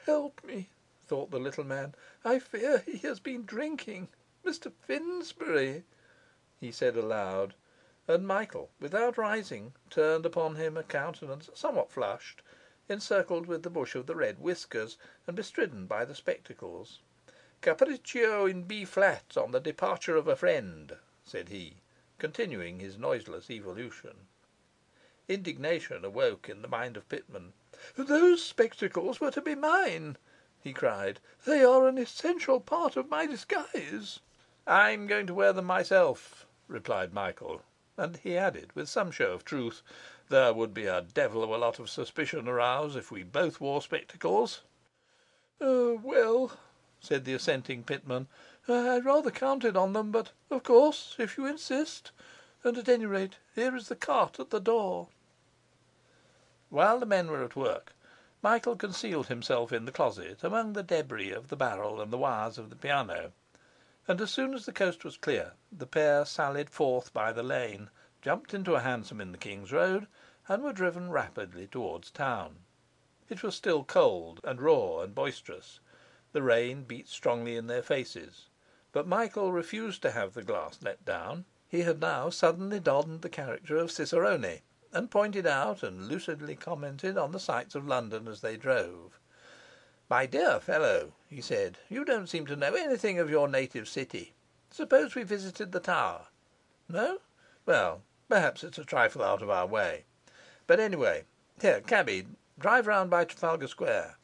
help me," thought the little man. "I fear he has been drinking. Mr. Finsbury," he said aloud; and Michael, without rising, turned upon him a countenance somewhat flushed, encircled with the bush of the red whiskers, and bestridden by the spectacles. "Capriccio in B flat, on the departure of a friend," said he, continuing his noiseless evolution. Indignation awoke in the mind of Pitman. "Those spectacles were to be mine," he cried. "They are an essential part of my disguise." "I'm going to wear them myself," replied Michael; and he added, with some show of truth, "There would be a devil of a lot of suspicion aroused if we both wore spectacles." "Well," said the assenting Pitman, "I rather counted on them; but, of course, if you insist and at any rate, here is the cart at the door." While the men were at work, Michael concealed himself in the closet among the debris of the barrel and the wires of the piano; and as soon as the coast was clear, the pair sallied forth by the lane, jumped into a hansom in the King's Road, and were driven rapidly towards town. It was still cold and raw and boisterous; the rain beat strongly in their faces; but Michael refused to have the glass let down. He had now suddenly donned the character of Cicerone, and pointed out and lucidly commented on the sights of London as they drove. "My dear fellow," he said, "you don't seem to know anything of your native city. Suppose we visited the Tower? No? Well, perhaps it's a trifle out of our way. But anyway, here, cabby, drive round by Trafalgar Square."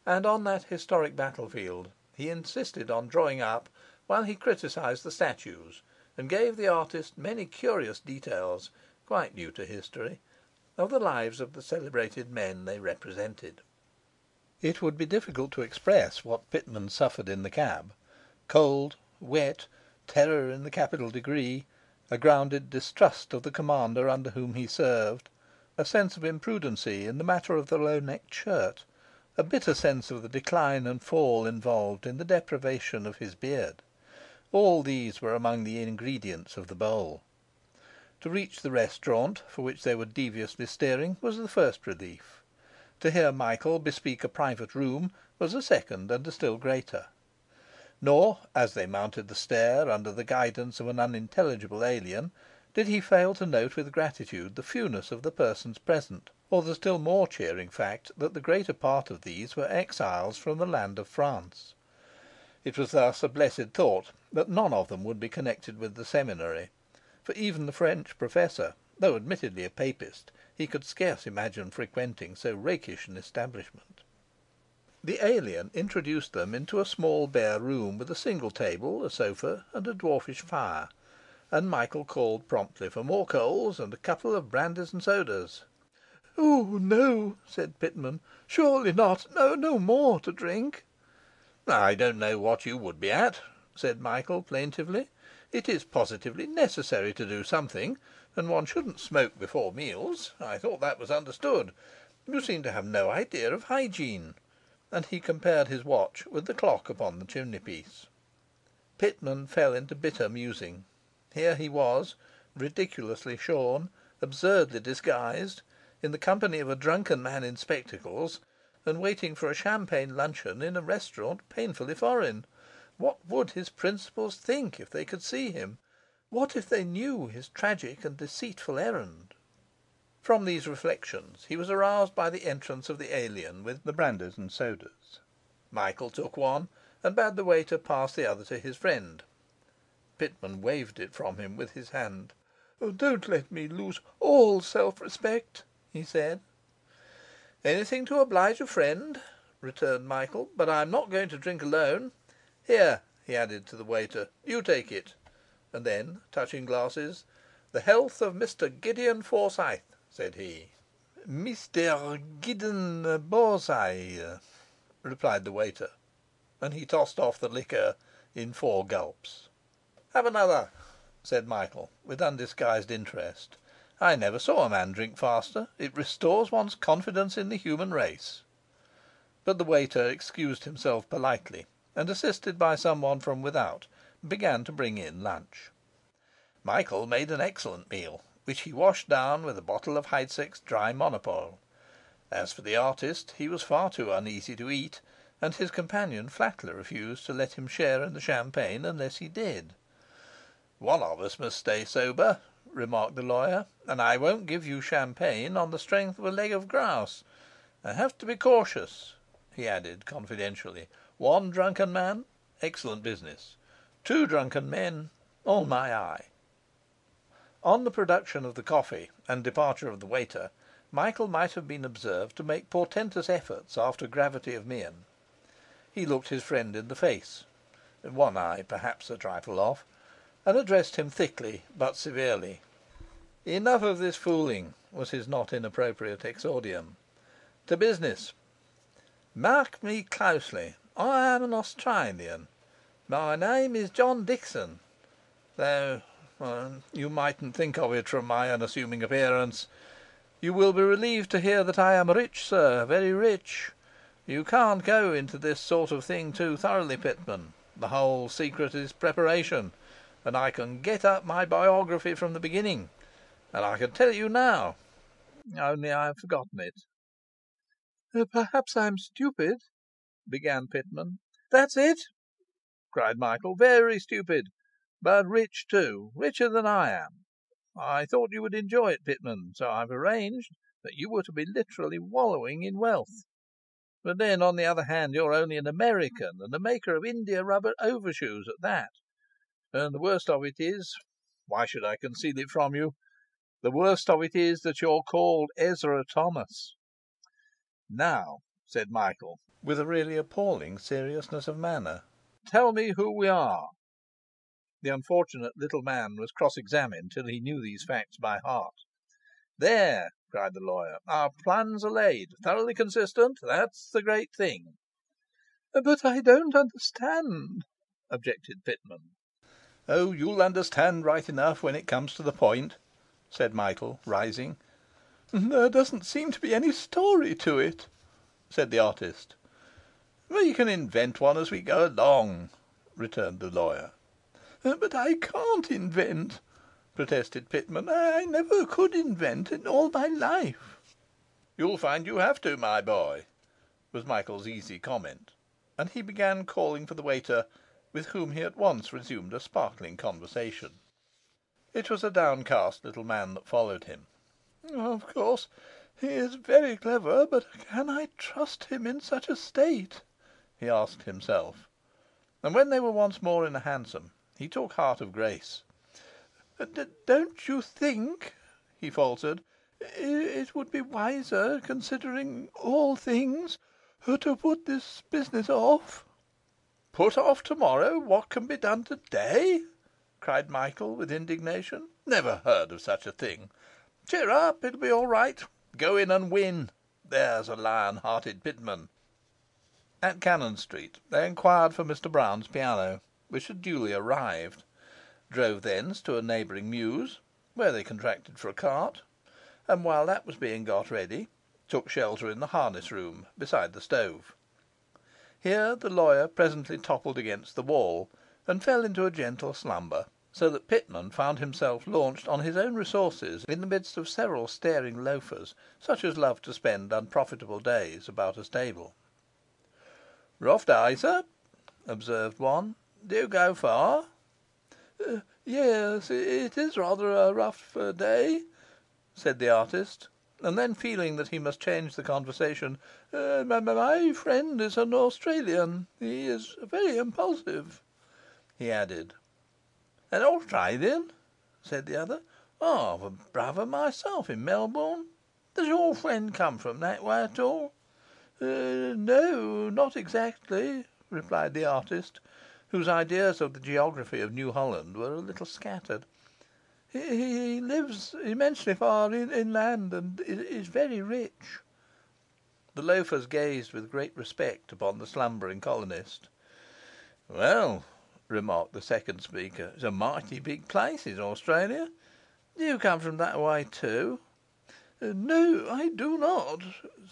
And on that historic battlefield he insisted on drawing up, while he criticised the statues, and gave the artist many curious details, quite new to history, of the lives of the celebrated men they represented. It would be difficult to express what Pitman suffered in the cab: cold, wet, terror in the capital degree, a grounded distrust of the commander under whom he served, a sense of imprudency in the matter of the low-necked shirt, a bitter sense of the decline and fall involved in the deprivation of his beard. All these were among the ingredients of the bowl. To reach the restaurant for which they were deviously steering was the first relief. To hear Michael bespeak a private room was a second and a still greater. Nor, as they mounted the stair under the guidance of an unintelligible alien, did he fail to note with gratitude the fewness of the persons present, or the still more cheering fact that the greater part of these were exiles from the land of France. It was thus a blessed thought that none of them would be connected with the seminary; for even the French professor, though admittedly a papist, he could scarce imagine frequenting so rakish an establishment. The alien introduced them into a small bare room with a single table, a sofa, and a dwarfish fire, and Michael called promptly for more coals and a couple of brandies and sodas. "Oh no," said Pitman, "surely not. No more to drink." "I don't know what you would be at," said Michael plaintively. "It is positively necessary to do something, and one shouldn't smoke before meals. I thought that was understood. You seem to have no idea of hygiene." And he compared his watch with the clock upon the chimney-piece. Pitman fell into bitter musing. Here he was, ridiculously shorn, absurdly disguised, in the company of a drunken man in spectacles, and waiting for a champagne luncheon in a restaurant painfully foreign. What would his principals think if they could see him? What if they knew his tragic and deceitful errand? From these reflections he was aroused by the entrance of the alien with the brandies and sodas. Michael took one, and bade the waiter pass the other to his friend. Pitman waved it from him with his hand. "Don't let me lose all self-respect," he said. "Anything to oblige a friend," returned Michael; "but I'm not going to drink alone. Here," he added to the waiter, "you take it." And then, touching glasses, "The health of Mr Gideon Forsyth," said he. "Mr Gideon Borsay," replied the waiter, and he tossed off the liquor in 4 gulps. "Have another," said Michael, with undisguised interest. "I never saw a man drink faster. It restores one's confidence in the human race." But the waiter excused himself politely, and, assisted by some one from without, began to bring in lunch. Michael made an excellent meal, which he washed down with a bottle of Heidsieck's dry monopole. As for the artist, he was far too uneasy to eat, and his companion flatly refused to let him share in the champagne unless he did. "One of us must stay sober," remarked the lawyer, "and I won't give you champagne on the strength of a leg of grouse. I have to be cautious," he added confidentially. "One drunken man, excellent business. Two drunken men, all my eye." On the production of the coffee and departure of the waiter, Michael might have been observed to make portentous efforts after gravity of mien. He looked his friend in the face, one eye perhaps a trifle off, and addressed him thickly but severely. "Enough of this fooling," was his not inappropriate exordium. "To business. Mark me closely. I am an Australian. My name is John Dickson, though you mightn't think of it from my unassuming appearance. You will be relieved to hear that I am rich, sir, very rich. You can't go into this sort of thing too thoroughly, Pitman. The whole secret is preparation, and I can get up my biography from the beginning, and I can tell you now, only I have forgotten it." "Perhaps I'm stupid," began Pitman. "That's it!" cried Michael. "Very stupid, but rich too, richer than I am. I thought you would enjoy it, Pitman, so I've arranged that you were to be literally wallowing in wealth. But then, on the other hand, you're only an American, and a maker of India rubber overshoes at that. And the worst of it is, why should I conceal it from you? The worst of it is that you're called Ezra Thomas." "Now," said Michael, with a really appalling seriousness of manner, "tell me who we are." The unfortunate little man was cross-examined till he knew these facts by heart. "There!" cried the lawyer. "Our plans are laid, thoroughly consistent. That's the great thing." "But I don't understand," objected Pitman. "Oh, you'll understand right enough when it comes to the point," said Michael, rising. "There doesn't seem to be any story to it," said the artist. "We can invent one as we go along," returned the lawyer. "But I can't invent," protested Pitman. "I never could invent in all my life." "You'll find you have to, my boy," was Michael's easy comment, and he began calling for the waiter, with whom he at once resumed a sparkling conversation. It was a downcast little man that followed him. "Of course he is very clever, but can I trust him in such a state?" he asked himself. And when they were once more in a hansom, he took heart of grace. "Don't you think," he faltered, "it would be wiser, considering all things, to put this business off?" "Put off tomorrow what can be done today?" cried Michael with indignation. "Never heard of such a thing. Cheer up, it'll be all right. Go in and win. There's a lion-hearted Pitman." At Cannon Street they inquired for Mr Brown's piano, which had duly arrived, drove thence to a neighbouring mews, where they contracted for a cart, and while that was being got ready, took shelter in the harness room beside the stove. Here the lawyer presently toppled against the wall, and fell into a gentle slumber, so that Pitman found himself launched on his own resources in the midst of several staring loafers, such as love to spend unprofitable days about a stable. "Rough day, sir," observed one. "Do you go far?" "Yes, it is rather a rough day," said the artist; and then, feeling that he must change the conversation, "my friend is an Australian. He is very impulsive," he added. "An Australian?" said the other. "I've a brother myself in Melbourne. Does your friend come from that way at all?" "No, not exactly," replied the artist, whose ideas of the geography of New Holland were a little scattered. He lives immensely far inland, and is very rich." The loafers gazed with great respect upon the slumbering colonist. "Well," remarked the second speaker, "it's a mighty big place, is Australia. Do you come from that way too?" "No, I do not,"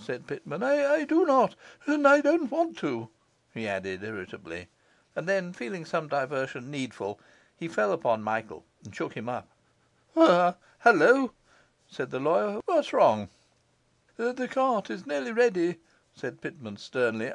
said Pitman. I do not, and I don't want to," he added irritably; and then, feeling some diversion needful, he fell upon Michael and shook him up. "Hallo!" said the lawyer. "What's wrong?" 'The cart is nearly ready,' said Pitman sternly.